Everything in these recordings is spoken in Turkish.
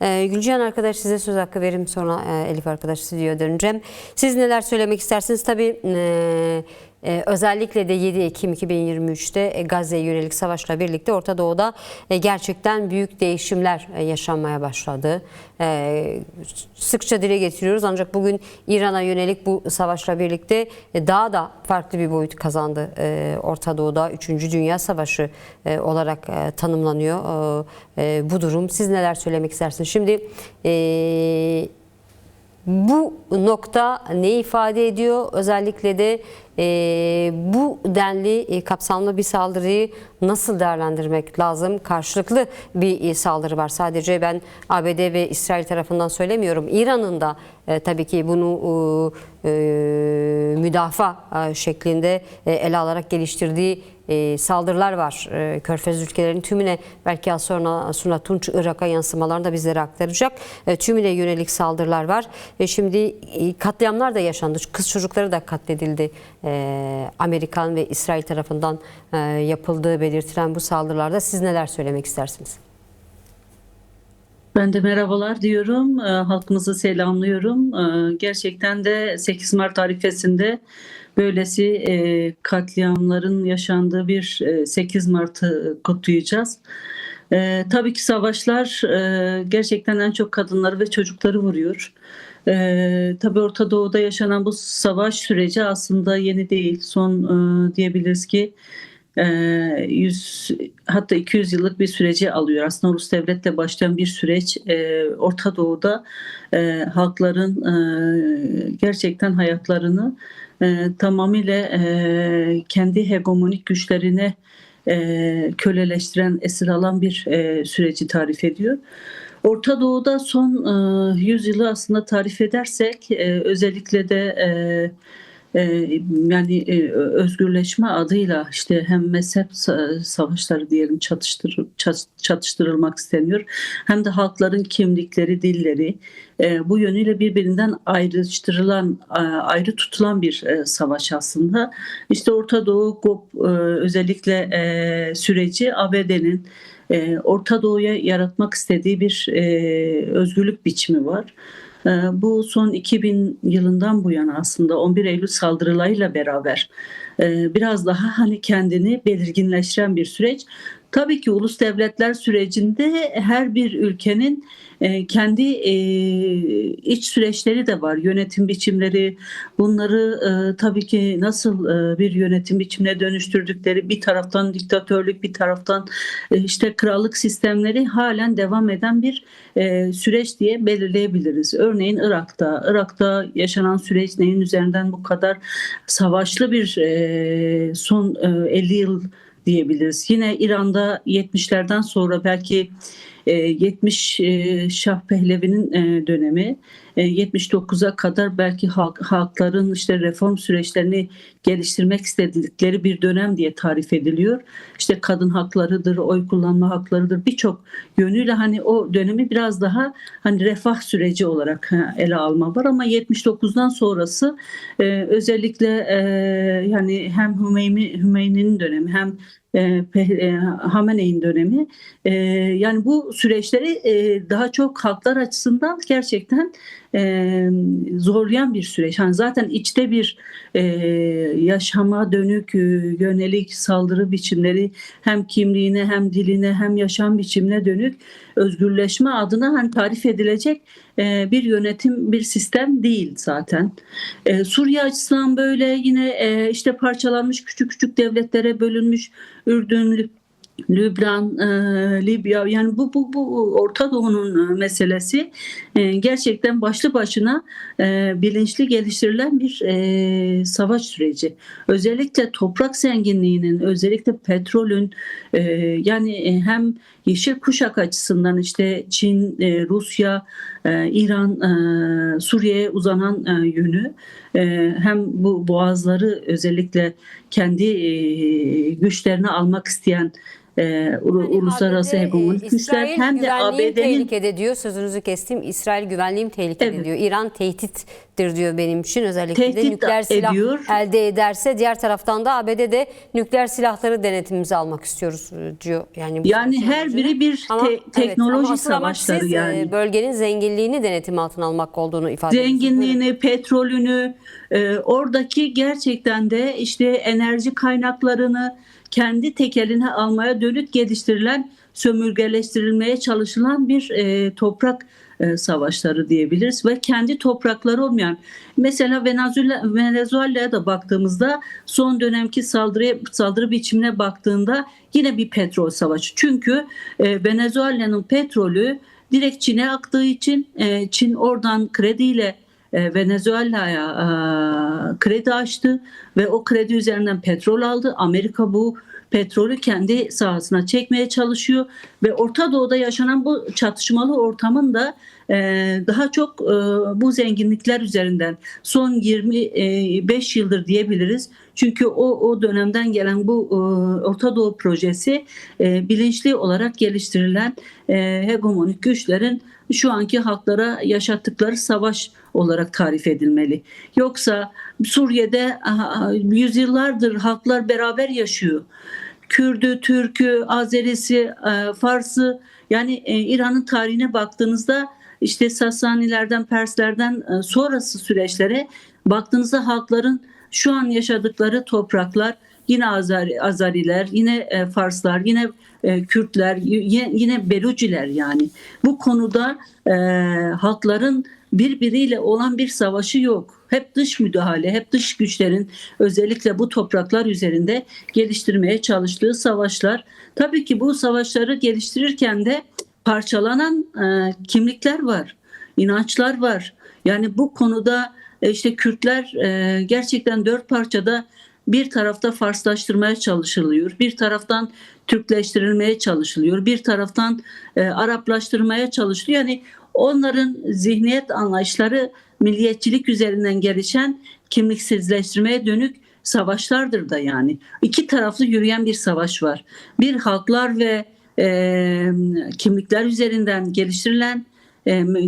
Gülcihan arkadaş, size söz hakkı verim, sonra Elif arkadaş stüdyoya döneceğim. Siz neler söylemek istersiniz? Tabii özellikle de 7 Ekim 2023'te Gazze'ye yönelik savaşla birlikte Orta Doğu'da gerçekten büyük değişimler yaşanmaya başladı. Sıkça dile getiriyoruz, ancak bugün İran'a yönelik bu savaşla birlikte daha da farklı bir boyut kazandı. Orta Doğu'da 3. Dünya Savaşı olarak tanımlanıyor bu durum. Siz neler söylemek istersiniz? Şimdi bu nokta ne ifade ediyor? Özellikle de bu denli kapsamlı bir saldırıyı nasıl değerlendirmek lazım? Karşılıklı bir saldırı var. Sadece ben ABD ve İsrail tarafından söylemiyorum. İran'ın da tabii ki bunu müdafaa şeklinde ele alarak geliştirdiği saldırılar var. Körfez ülkelerinin tümüne, belki az sonra Tunç, Irak'a yansımalarını da bizlere aktaracak. Tümüne yönelik saldırılar var. Şimdi katliamlar da yaşandı. Kız çocukları da katledildi. Amerikan ve İsrail tarafından yapıldığı belirtilen bu saldırılarda siz neler söylemek istersiniz? Ben de merhabalar diyorum. Halkımızı selamlıyorum. Gerçekten de 8 Mart arifesinde böylesi katliamların yaşandığı bir 8 Mart'ı kutlayacağız. Tabii ki savaşlar gerçekten en çok kadınları ve çocukları vuruyor. Tabii Orta Doğu'da yaşanan bu savaş süreci aslında yeni değil. Son diyebiliriz ki 100 hatta 200 yıllık bir süreci alıyor. Aslında ulus devletle başlayan bir süreç Orta Doğu'da halkların gerçekten hayatlarını tamamıyla kendi hegemonik güçlerine köleleştiren, esir alan bir süreci tarif ediyor. Orta Doğu'da son 100 yılı aslında tarif edersek özellikle de özgürleşme adıyla işte hem mezhep savaşları diyelim çatıştırılmak isteniyor, hem de halkların kimlikleri, dilleri bu yönüyle birbirinden ayrı tutulan bir savaş aslında. İşte Orta Doğu özellikle süreci ABD'nin Orta Doğu'ya yaratmak istediği bir özgürlük biçimi var. Bu son 2000 yılından bu yana aslında 11 Eylül saldırılarıyla beraber biraz daha hani kendini belirginleştiren bir süreç. Tabii ki ulus devletler sürecinde her bir ülkenin kendi iç süreçleri de var. Yönetim biçimleri, bunları tabii ki nasıl bir yönetim biçimine dönüştürdükleri, bir taraftan diktatörlük, bir taraftan işte krallık sistemleri halen devam eden bir süreç diye belirleyebiliriz. Örneğin Irak'ta yaşanan süreç neyin üzerinden bu kadar savaşlı bir son 50 yıl diyebiliriz. Yine İran'da 70'lerden sonra belki 70 Şah Pehlevi'nin dönemi, 79'a kadar belki halkların işte reform süreçlerini geliştirmek istedikleri bir dönem diye tarif ediliyor. İşte kadın haklarıdır, oy kullanma haklarıdır, birçok yönüyle hani o dönemi biraz daha hani refah süreci olarak ele alma var, ama 79'dan sonrası özellikle yani hem Hümeyni'nin dönemi hem Hamene'in dönemi, yani bu süreçleri daha çok halklar açısından gerçekten zorlayan bir süreç. Yani zaten içte bir yaşama dönük yönelik saldırı biçimleri, hem kimliğine hem diline hem yaşam biçimine dönük özgürleşme adına hani tarif edilecek bir yönetim, bir sistem değil zaten. Suriye açısından böyle yine işte parçalanmış, küçük küçük devletlere bölünmüş Ürdün, Lübnan, Libya, yani bu Orta Doğu'nun meselesi gerçekten başlı başına bilinçli geliştirilen bir savaş süreci. Özellikle toprak zenginliğinin, özellikle petrolün, yani hem yeşil kuşak açısından işte Çin, Rusya, İran, Suriye'ye uzanan yönü, hem bu boğazları özellikle kendi güçlerini almak isteyen uluslararası hegemonik güçler İsrail hem de güvenliğim ABD'nin tehlikede diyor. Sözünüzü kestim. İsrail güvenliğim tehlikede evet, diyor. İran tehdittir diyor benim için. Özellikle de tehdit nükleer silah ediyor. elde ederse, diğer taraftan da ABD'de nükleer silahları denetimimize almak istiyoruz diyor. Yani bu Yani savaşın her amacını. biri bir Ama teknoloji ama asıl amaç savaşları siz yani. bölgenin zenginliğini denetim altına almak olduğunu ifade ediyorsunuz. Buyurun. Zenginliğini, petrolünü, oradaki gerçekten de işte enerji kaynaklarını kendi tekeline almaya dönük geliştirilen, sömürgeleştirilmeye çalışılan bir toprak savaşları diyebiliriz ve kendi toprakları olmayan, mesela Venezuela'ya da baktığımızda son dönemki saldırı biçimine baktığında yine bir petrol savaşı. Çünkü Venezuela'nın petrolü direkt Çin'e aktığı için Çin oradan krediyle Venezuela'ya kredi açtı ve o kredi üzerinden petrol aldı. Amerika bu petrolü kendi sahasına çekmeye çalışıyor ve Orta Doğu'da yaşanan bu çatışmalı ortamın da daha çok bu zenginlikler üzerinden son 25 yıldır diyebiliriz. Çünkü o dönemden gelen bu Orta Doğu projesi bilinçli olarak geliştirilen hegemonik güçlerin şu anki halklara yaşattıkları savaş olarak tarif edilmeli. Yoksa Suriye'de yüzyıllardır halklar beraber yaşıyor. Kürdü, Türkü, Azerisi, Farsı, yani İran'ın tarihine baktığınızda işte Sasanilerden, Perslerden sonrası süreçlere baktığınızda halkların şu an yaşadıkları topraklar yine Azariler, yine Farslar, yine Kürtler, yine Beluciler yani. Bu konuda halkların birbiriyle olan bir savaşı yok. Hep dış müdahale, hep dış güçlerin özellikle bu topraklar üzerinde geliştirmeye çalıştığı savaşlar. Tabii ki bu savaşları geliştirirken de parçalanan kimlikler var, inançlar var. Yani bu konuda işte Kürtler gerçekten dört parçada bir tarafta Farslaştırmaya çalışılıyor, bir taraftan Türkleştirilmeye çalışılıyor, bir taraftan Araplaştırmaya çalışılıyor. Yani onların zihniyet anlayışları milliyetçilik üzerinden gelişen kimliksizleştirmeye dönük savaşlardır da yani. İki taraflı yürüyen bir savaş var. Bir halklar ve kimlikler üzerinden geliştirilen,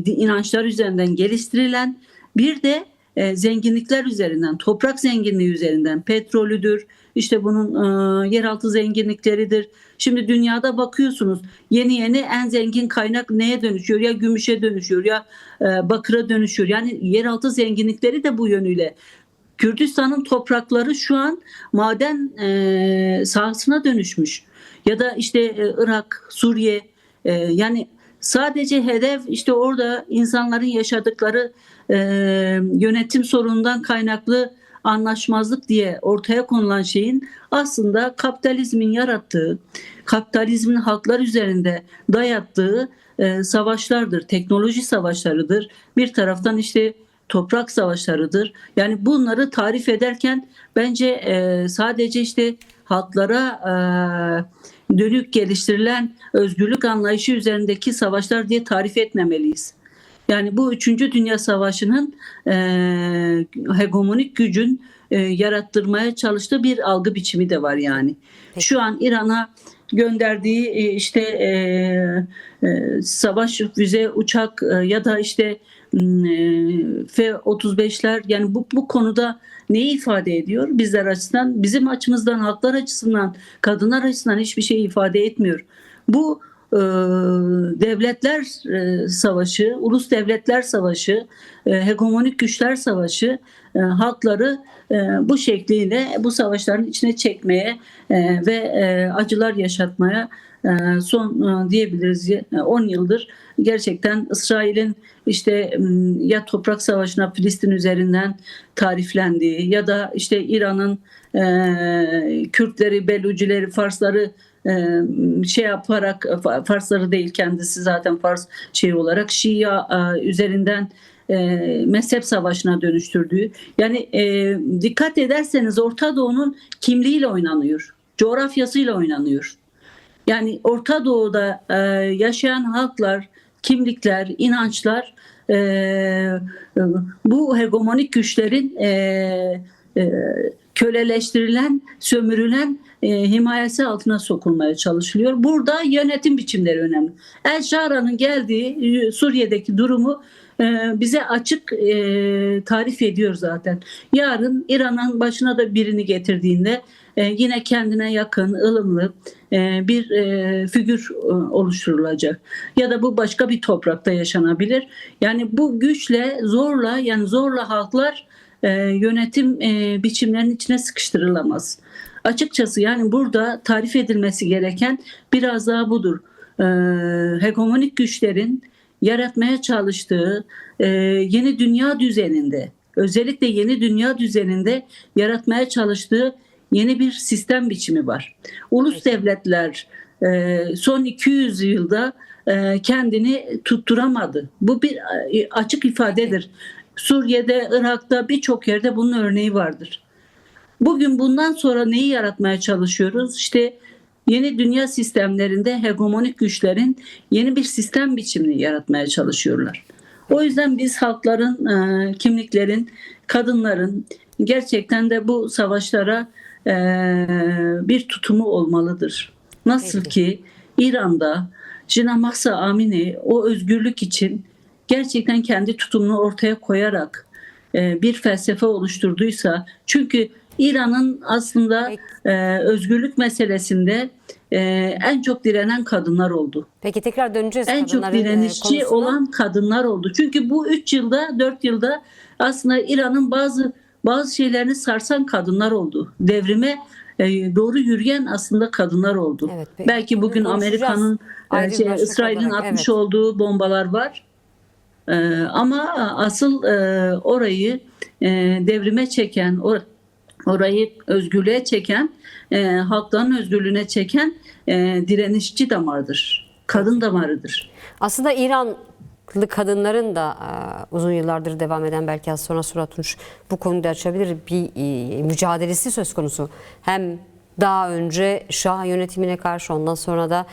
inançlar üzerinden geliştirilen, bir de zenginlikler üzerinden, toprak zenginliği üzerinden, petrolüdür, işte bunun yeraltı zenginlikleridir. Şimdi dünyada bakıyorsunuz yeni en zengin kaynak neye dönüşüyor? Ya gümüşe dönüşüyor ya bakıra dönüşüyor. Yani yeraltı zenginlikleri de bu yönüyle. Kürdistan'ın toprakları şu an maden sahasına dönüşmüş. Ya da işte Irak, Suriye, yani sadece hedef işte orada insanların yaşadıkları yönetim sorunundan kaynaklı anlaşmazlık diye ortaya konulan şeyin aslında kapitalizmin yarattığı, kapitalizmin halklar üzerinde dayattığı savaşlardır, teknoloji savaşlarıdır. Bir taraftan işte toprak savaşlarıdır. Yani bunları tarif ederken bence sadece işte halklara dönük geliştirilen özgürlük anlayışı üzerindeki savaşlar diye tarif etmemeliyiz. Yani bu 3. Dünya Savaşı'nın hegemonik gücün yarattırmaya çalıştığı bir algı biçimi de var yani. Peki. Şu an İran'a gönderdiği işte savaş füze, uçak ya da işte F-35'ler, yani bu konuda neyi ifade ediyor? Bizler açısından, bizim açımızdan, halklar açısından, kadınlar açısından hiçbir şey ifade etmiyor. Bu devletler savaşı, ulus devletler savaşı, hegemonik güçler savaşı halkları bu şekliyle bu savaşların içine çekmeye ve acılar yaşatmaya son diyebiliriz 10 yıldır gerçekten İsrail'in işte ya toprak savaşına Filistin üzerinden tariflendiği ya da işte İran'ın Kürtleri, Belucileri, Farsları şey yaparak, Farsları değil kendisi zaten Fars şey olarak Şia üzerinden mezhep savaşına dönüştürdüğü, yani dikkat ederseniz Orta Doğu'nun kimliğiyle oynanıyor, coğrafyasıyla oynanıyor. Yani Orta Doğu'da yaşayan halklar, kimlikler, inançlar bu hegemonik güçlerin köleleştirilen, sömürülen himayesi altına sokulmaya çalışılıyor. Burada yönetim biçimleri önemli. El Şara'nın geldiği Suriye'deki durumu bize açık tarif ediyor zaten. Yarın İran'ın başına da birini getirdiğinde yine kendine yakın, ılımlı bir figür oluşturulacak. Ya da bu başka bir toprakta yaşanabilir. Yani bu güçle, zorla halklar yönetim biçimlerinin içine sıkıştırılamaz. Açıkçası yani burada tarif edilmesi gereken biraz daha budur. Hegemonik güçlerin yaratmaya çalıştığı yeni dünya düzeninde, özellikle yeni dünya düzeninde yaratmaya çalıştığı yeni bir sistem biçimi var. Ulus devletler son 200 yılda kendini tutturamadı. Bu bir açık ifadedir. Suriye'de, Irak'ta birçok yerde bunun örneği vardır. Bugün bundan sonra neyi yaratmaya çalışıyoruz? İşte yeni dünya sistemlerinde hegemonik güçlerin yeni bir sistem biçimini yaratmaya çalışıyorlar. O yüzden biz halkların, kimliklerin, kadınların gerçekten de bu savaşlara bir tutumu olmalıdır. Nasıl ki İran'da Jina Mahsa Amini o özgürlük için gerçekten kendi tutumunu ortaya koyarak bir felsefe oluşturduysa, çünkü İran'ın aslında özgürlük meselesinde en çok direnen kadınlar oldu. Peki tekrar döneceğiz. En çok direnişçi olan kadınlar oldu. Çünkü bu 3 yılda, 4 yılda aslında İran'ın bazı şeylerini sarsan kadınlar oldu. Devrime doğru yürüyen aslında kadınlar oldu. Evet, belki bugün Amerika'nın, İsrail'in atmış olduğu bombalar var. Ama asıl orayı devrime çeken, orayı özgürlüğe çeken, halkların özgürlüğüne çeken direnişçi damarıdır. Kadın damarıdır. Aslında İranlı kadınların da uzun yıllardır devam eden, belki az sonra Suat Tunç bu konuda açabilir, bir mücadelesi söz konusu. Hem daha önce Şah yönetimine karşı, ondan sonra da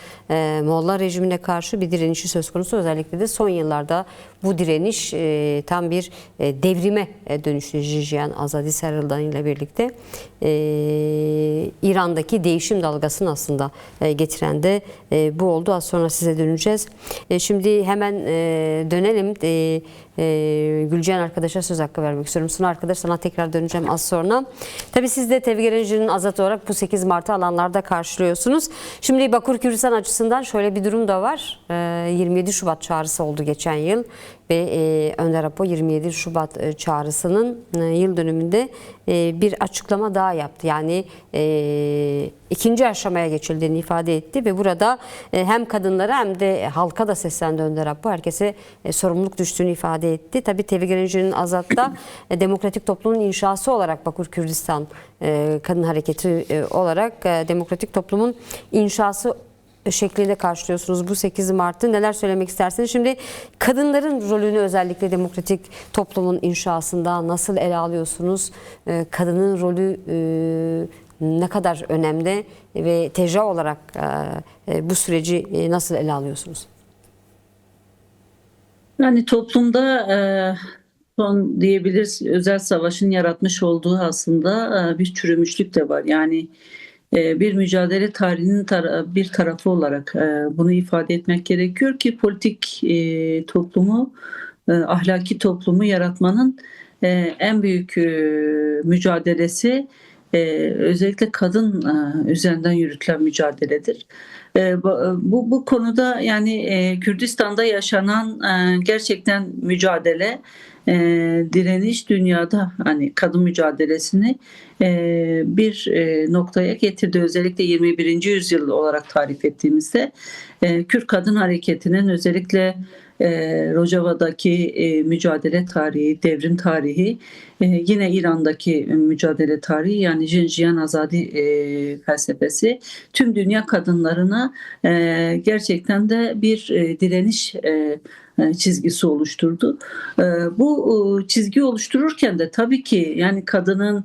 Molla rejimine karşı bir direnişi söz konusu. Özellikle de son yıllarda bu direniş tam bir devrime dönüştü. Jiyan Azadi Sarıldan ile birlikte İran'daki değişim dalgasını aslında getiren de bu oldu. Az sonra size döneceğiz. Şimdi hemen dönelim. Gülcihan arkadaşa söz hakkı vermek istiyorum. Suna arkadaş, sana tekrar döneceğim az sonra. Tabii siz de Tevfik Erenci'nin azat olarak bu 8 Mart'ı alanlarda karşılıyorsunuz. Şimdi Bakur Kürdistan açısından şöyle bir durum da var. 27 Şubat çağrısı oldu geçen yıl ve Önder Apo 27 Şubat çağrısının yıl dönümünde bir açıklama daha yaptı. Yani ikinci aşamaya geçildiğini ifade etti ve burada hem kadınlara hem de halka da seslendi Önder Apo. Herkese sorumluluk düştüğünü ifade etti. Tabii Tevfik Erenci'nin Azat'ta demokratik toplumun inşası olarak Bakur Kürdistan Kadın Hareketi olarak demokratik toplumun inşası şeklinde karşılıyorsunuz bu 8 Mart'ı. Neler söylemek istersiniz? Şimdi kadınların rolünü özellikle demokratik toplumun inşasında nasıl ele alıyorsunuz? Kadının rolü ne kadar önemli ve TEJA olarak bu süreci nasıl ele alıyorsunuz? Yani toplumda son diyebiliriz, özel savaşın yaratmış olduğu aslında bir çürümüşlük de var. Yani bir mücadele tarihinin bir tarafı olarak bunu ifade etmek gerekiyor ki politik toplumu, ahlaki toplumu yaratmanın en büyük mücadelesi özellikle kadın üzerinden yürütülen mücadeledir. Bu konuda yani Kürdistan'da yaşanan gerçekten mücadele, direniş dünyada hani kadın mücadelesini bir noktaya getirdi. Özellikle 21. yüzyıl olarak tarif ettiğimizde Kürt Kadın Hareketi'nin özellikle Rojava'daki mücadele tarihi, devrim tarihi, yine İran'daki mücadele tarihi, yani Jiyan Azadi felsefesi tüm dünya kadınlarına gerçekten de bir direniş çizgisi oluşturdu. Bu çizgi oluştururken de tabii ki yani kadının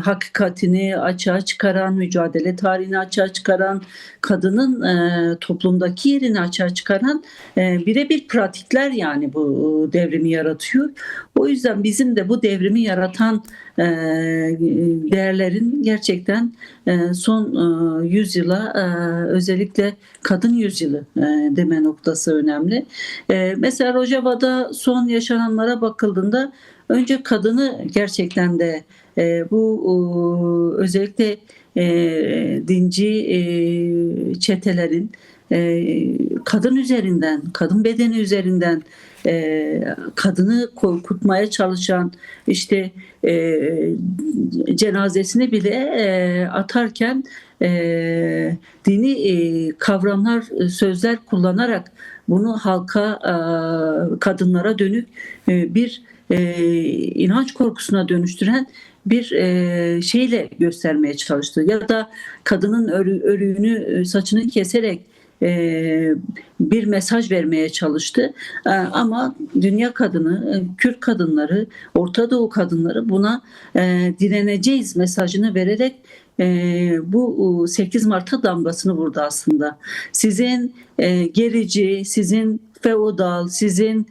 hakikatini açığa çıkaran, mücadele tarihini açığa çıkaran, kadının toplumdaki yerini açığa çıkaran birebir pratikler yani bu devrimi yaratıyor. O yüzden bizim de bu devrimi yaratan değerlerin gerçekten son yüzyıla özellikle kadın yüzyılı deme noktası önemli. Mesela Rojava'da son yaşananlara bakıldığında önce kadını gerçekten de bu özellikle dinci çetelerin kadın üzerinden, kadın bedeni üzerinden kadını korkutmaya çalışan işte cenazesini bile atarken dini kavramlar, sözler kullanarak bunu halka, kadınlara dönük bir inanç korkusuna dönüştüren bir şeyle göstermeye çalıştı. Ya da kadının örüğünü, saçını keserek bir mesaj vermeye çalıştı. Ama dünya kadını, Kürt kadınları, Orta Doğu kadınları buna direneceğiz mesajını vererek bu 8 Mart'a damgasını vurdu aslında. Sizin gerici, sizin feodal, sizin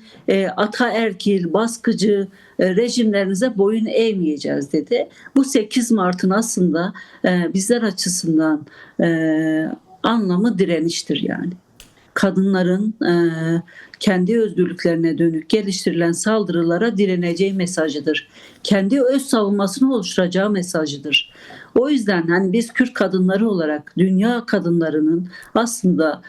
ataerkil, baskıcı rejimlerinize boyun eğmeyeceğiz dedi. Bu 8 Mart'ın aslında bizler açısından anlamı direniştir yani. Kadınların kendi özgürlüklerine dönük geliştirilen saldırılara direneceği mesajıdır. Kendi öz savunmasını oluşturacağı mesajıdır. O yüzden hani biz Kürt kadınları olarak dünya kadınlarının aslında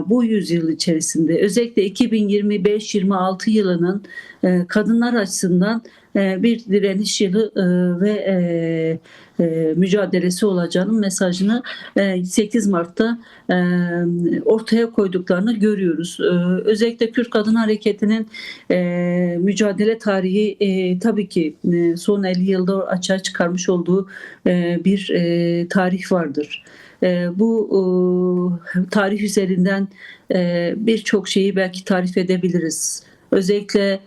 bu yüzyıl içerisinde özellikle 2025-26 yılının kadınlar açısından bir direniş yılı ve mücadelesi olacağının mesajını 8 Mart'ta ortaya koyduklarını görüyoruz. Özellikle Kürt Kadın Hareketi'nin mücadele tarihi tabii ki son 50 yılda açığa çıkarmış olduğu bir tarih vardır. Bu tarih üzerinden birçok şeyi belki tarif edebiliriz. Özellikle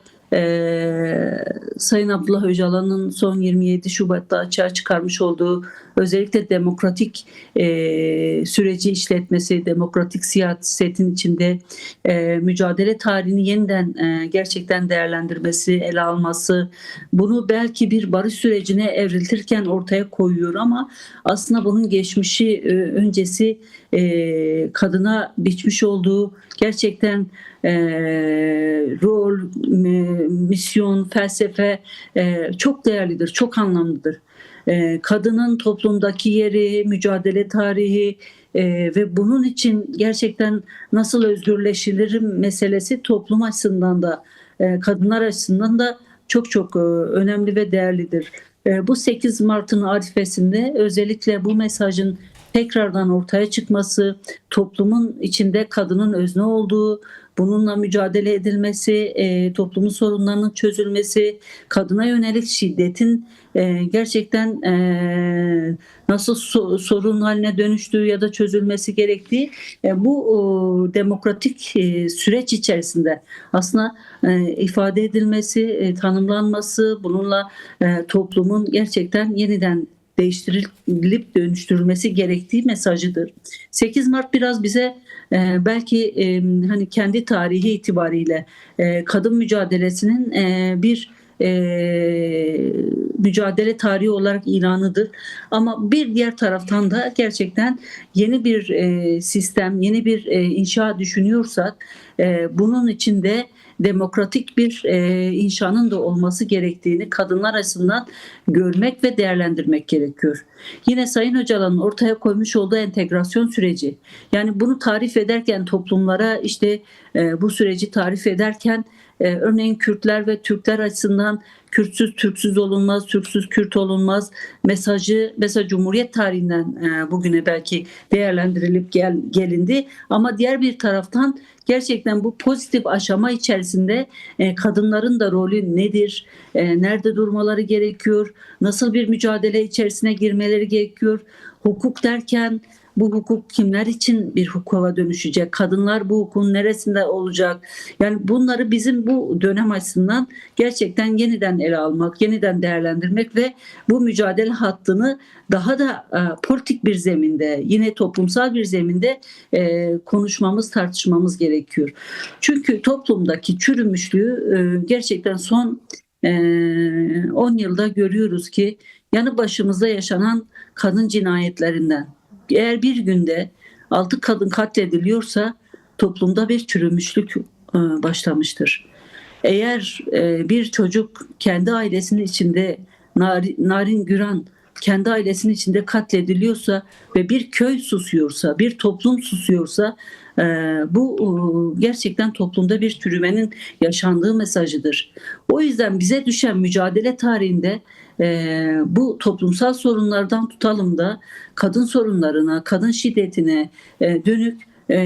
Sayın Abdullah Öcalan'ın son 27 Şubat'ta açığa çıkarmış olduğu özellikle demokratik süreci işletmesi, demokratik siyasetin içinde mücadele tarihini yeniden gerçekten değerlendirmesi, ele alması, bunu belki bir barış sürecine evriltirken ortaya koyuyor ama aslında bunun geçmişi, öncesi kadına biçmiş olduğu gerçekten rol, misyon, felsefe çok değerlidir, çok anlamlıdır. Kadının toplumdaki yeri, mücadele tarihi ve bunun için gerçekten nasıl özgürleşilir meselesi toplum açısından da kadınlar açısından da çok çok önemli ve değerlidir. Bu 8 Mart'ın arifesinde özellikle bu mesajın tekrardan ortaya çıkması, toplumun içinde kadının özne olduğu, bununla mücadele edilmesi, toplumun sorunlarının çözülmesi, kadına yönelik şiddetin gerçekten nasıl sorun haline dönüştüğü ya da çözülmesi gerektiği bu demokratik süreç içerisinde aslında ifade edilmesi, tanımlanması, bununla toplumun gerçekten yeniden değiştirilip dönüştürülmesi gerektiği mesajıdır. 8 Mart biraz bize belki hani kendi tarihi itibariyle kadın mücadelesinin bir mücadele tarihi olarak ilanıdır. Ama bir diğer taraftan da gerçekten yeni bir sistem, yeni bir inşa düşünüyorsak bunun içinde demokratik bir inşanın da olması gerektiğini kadınlar açısından görmek ve değerlendirmek gerekiyor. Yine Sayın Öcalan'ın ortaya koymuş olduğu entegrasyon süreci, yani bunu tarif ederken toplumlara işte bu süreci tarif ederken örneğin Kürtler ve Türkler açısından Kürtsüz Türksüz olunmaz, Türksüz Kürt olunmaz mesajı mesela Cumhuriyet tarihinden bugüne belki değerlendirilip gelindi. Ama diğer bir taraftan gerçekten bu pozitif aşama içerisinde kadınların da rolü nedir, nerede durmaları gerekiyor, nasıl bir mücadele içerisine girmeleri gerekiyor, hukuk derken bu hukuk kimler için bir hukuka dönüşecek? Kadınlar bu hukukun neresinde olacak? Yani bunları bizim bu dönem açısından gerçekten yeniden ele almak, yeniden değerlendirmek ve bu mücadele hattını daha da politik bir zeminde, yine toplumsal bir zeminde konuşmamız, tartışmamız gerekiyor. Çünkü toplumdaki çürümüşlüğü gerçekten son 10 yılda görüyoruz ki yanı başımızda yaşanan kadın cinayetlerinden eğer bir günde 6 kadın katlediliyorsa toplumda bir çürümüşlük başlamıştır. Eğer bir çocuk kendi ailesinin içinde narin güran kendi ailesinin içinde katlediliyorsa ve bir köy susuyorsa, bir toplum susuyorsa e, bu gerçekten toplumda bir çürümenin yaşandığı mesajıdır. O yüzden bize düşen mücadele tarihinde bu toplumsal sorunlardan tutalım da kadın sorunlarına, kadın şiddetine dönük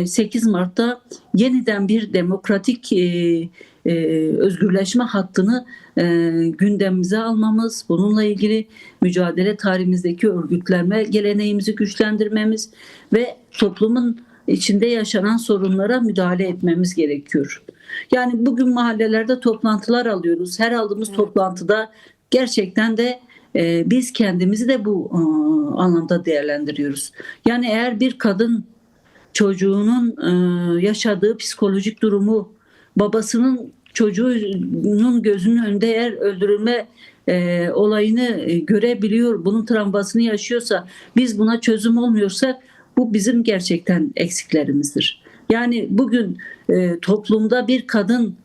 8 Mart'ta yeniden bir demokratik özgürleşme hattını gündemimize almamız, bununla ilgili mücadele tarihimizdeki örgütlenme geleneğimizi güçlendirmemiz ve toplumun içinde yaşanan sorunlara müdahale etmemiz gerekiyor. Yani bugün mahallelerde toplantılar alıyoruz. Her aldığımız toplantıda gerçekten de biz kendimizi de bu anlamda değerlendiriyoruz. Yani eğer bir kadın çocuğunun yaşadığı psikolojik durumu, babasının çocuğunun gözünün önünde eğer öldürülme olayını görebiliyor, bunun travmasını yaşıyorsa, biz buna çözüm olmuyorsak bu bizim gerçekten eksiklerimizdir. Yani bugün toplumda bir kadın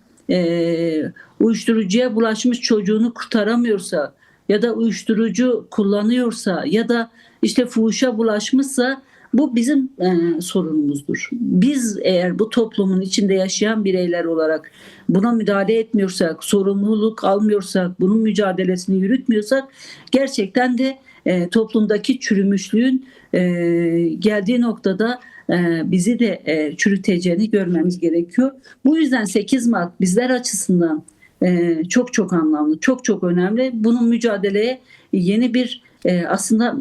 uyuşturucuya bulaşmış çocuğunu kurtaramıyorsa ya da uyuşturucu kullanıyorsa ya da işte fuhuşa bulaşmışsa bu bizim sorunumuzdur. Biz eğer bu toplumun içinde yaşayan bireyler olarak buna müdahale etmiyorsak, sorumluluk almıyorsak, bunun mücadelesini yürütmüyorsak gerçekten de toplumdaki çürümüşlüğün geldiği noktada bizi de çürüteceğini görmemiz gerekiyor. Bu yüzden 8 Mart bizler açısından çok çok anlamlı, çok çok önemli. Bunun mücadeleye yeni bir aslında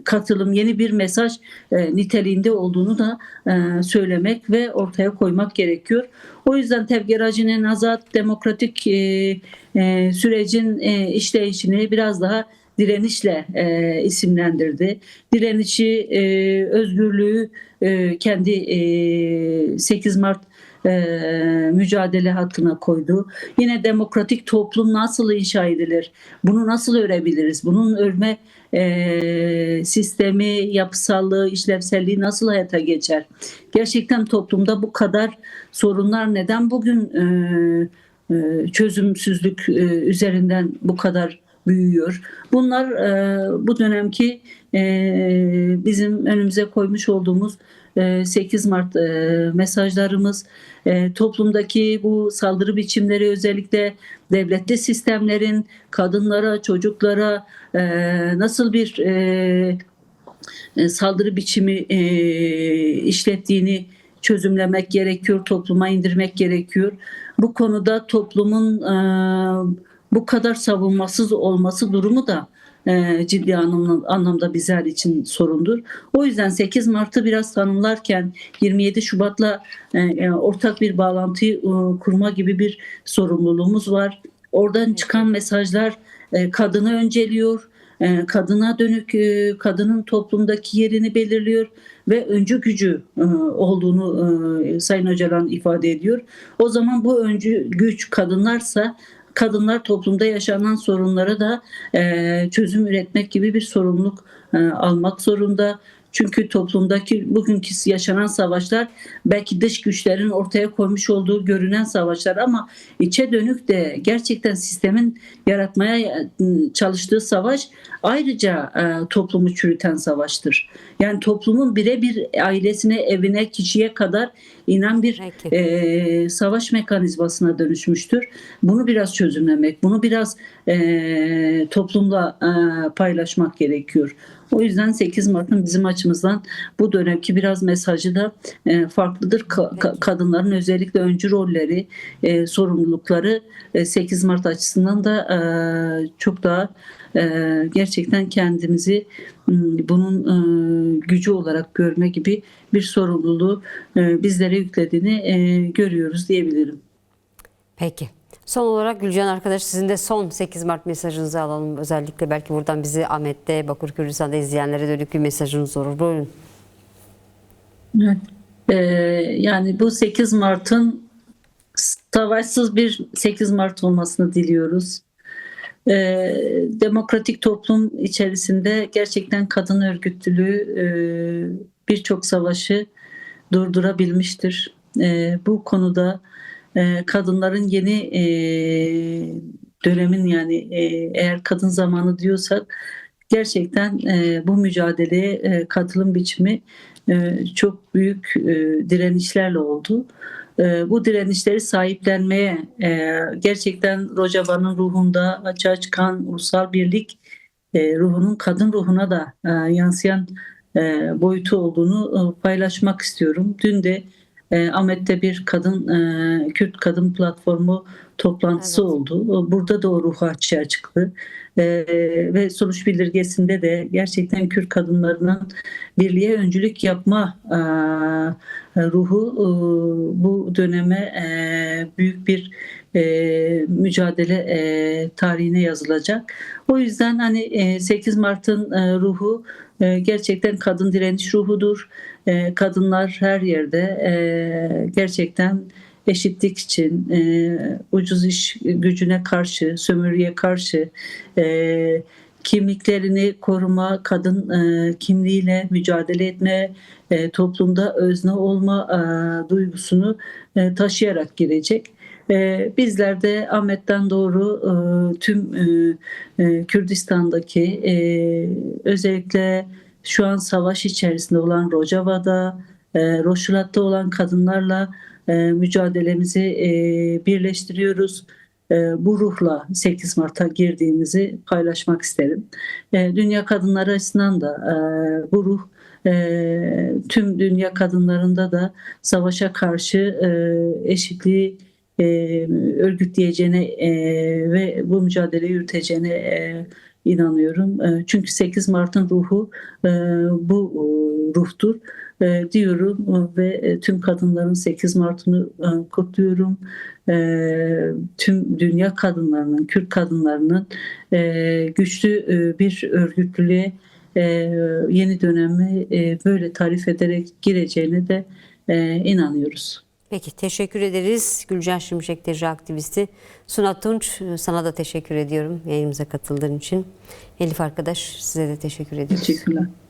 katılım, yeni bir mesaj niteliğinde olduğunu da söylemek ve ortaya koymak gerekiyor. O yüzden Tevgeracı'nın azat demokratik sürecin işleyişini biraz daha direnişle isimlendirdi. Direnişi, özgürlüğü kendi 8 Mart mücadele hattına koydu. Yine demokratik toplum nasıl inşa edilir? Bunu nasıl örebiliriz? Bunun örme sistemi, yapısallığı, işlevselliği nasıl hayata geçer? Gerçekten toplumda bu kadar sorunlar neden bugün çözümsüzlük üzerinden bu kadar büyüyor? Bunlar bu dönemki bizim önümüze koymuş olduğumuz 8 Mart mesajlarımız, toplumdaki bu saldırı biçimleri, özellikle devletli sistemlerin kadınlara, çocuklara nasıl bir saldırı biçimi işlettiğini çözümlemek gerekiyor, topluma indirmek gerekiyor. Bu konuda toplumun bu kadar savunmasız olması durumu da ciddi anlamda bizler için sorundur. O yüzden 8 Mart'ı biraz tanımlarken 27 Şubat'la ortak bir bağlantıyı kurma gibi bir sorumluluğumuz var. Oradan çıkan mesajlar kadını önceliyor, kadına dönük kadının toplumdaki yerini belirliyor ve öncü gücü olduğunu Sayın Öcalan ifade ediyor. O zaman bu öncü güç kadınlarsa kadınlar toplumda yaşanan sorunlara da çözüm üretmek gibi bir sorumluluk almak zorunda. Çünkü toplumdaki bugünkü yaşanan savaşlar belki dış güçlerin ortaya koymuş olduğu görünen savaşlar ama içe dönük de gerçekten sistemin yaratmaya çalıştığı savaş ayrıca toplumu çürüten savaştır. Yani toplumun birebir ailesine, evine, kişiye kadar inen bir savaş mekanizmasına dönüşmüştür. Bunu biraz çözümlemek, bunu biraz toplumla paylaşmak gerekiyor. O yüzden 8 Mart'ın bizim açımızdan bu dönemki biraz mesajı da farklıdır. Kadınların özellikle öncü rolleri, sorumlulukları 8 Mart açısından da çok daha gerçekten kendimizi bunun gücü olarak görme gibi bir sorumluluğu bizlere yüklediğini görüyoruz diyebilirim. Peki. Son olarak Gülcan arkadaş, sizin de son 8 Mart mesajınızı alalım. Özellikle belki buradan bizi Ahmet'te, Bakır Kürdistan'da izleyenlere dönük bir mesajınız olur. Buyurun. Evet. Yani bu 8 Mart'ın Savaşsız bir 8 Mart olmasını diliyoruz. Demokratik toplum içerisinde gerçekten kadın örgütlülüğü birçok savaşı durdurabilmiştir. Bu konuda kadınların yeni dönemin, yani eğer kadın zamanı diyorsak, gerçekten bu mücadeleye katılım biçimi çok büyük direnişlerle oldu. Bu direnişleri sahiplenmeye, gerçekten Rojava'nın ruhunda açığa çıkan ulusal birlik ruhunun kadın ruhuna da yansıyan boyutu olduğunu paylaşmak istiyorum. Dün de Ahmet'te bir Kürt kadın platformu toplantısı Evet. oldu. Burada da o ruhu açığa çıktı. Ve sonuç bildirgesinde de gerçekten Kürt kadınlarının birliğe öncülük yapma ruhu bu döneme büyük bir mücadele tarihine yazılacak. O yüzden hani 8 Mart'ın ruhu gerçekten kadın direniş ruhudur. Kadınlar her yerde gerçekten eşitlik için, ucuz iş gücüne karşı, sömürüye karşı, kimliklerini koruma, kadın kimliğiyle mücadele etme, toplumda özne olma duygusunu taşıyarak girecek. Bizler de Ahmet'ten doğru tüm Kürdistan'daki, özellikle şu an savaş içerisinde olan Rojava'da, Roşilat'ta olan kadınlarla mücadelemizi birleştiriyoruz. Bu ruhla 8 Mart'a girdiğimizi paylaşmak isterim. Dünya kadınları açısından da bu ruh tüm dünya kadınlarında da savaşa karşı eşitliği örgütleyeceğine ve bu mücadeleyi yürüteceğine inanıyorum. Çünkü 8 Mart'ın ruhu bu ruhtur diyorum ve tüm kadınların 8 Mart'ını kutluyorum. Tüm dünya kadınlarının, Kürt kadınlarının güçlü bir örgütlülüğe yeni dönemi böyle tarif ederek gireceğine de inanıyoruz. Peki, teşekkür ederiz. Gülcan Şimşek Derece aktivisti Suna Tunç, sana da teşekkür ediyorum yayınımıza katıldığın için. Elif arkadaş, size de teşekkür ediyoruz. Teşekkürler.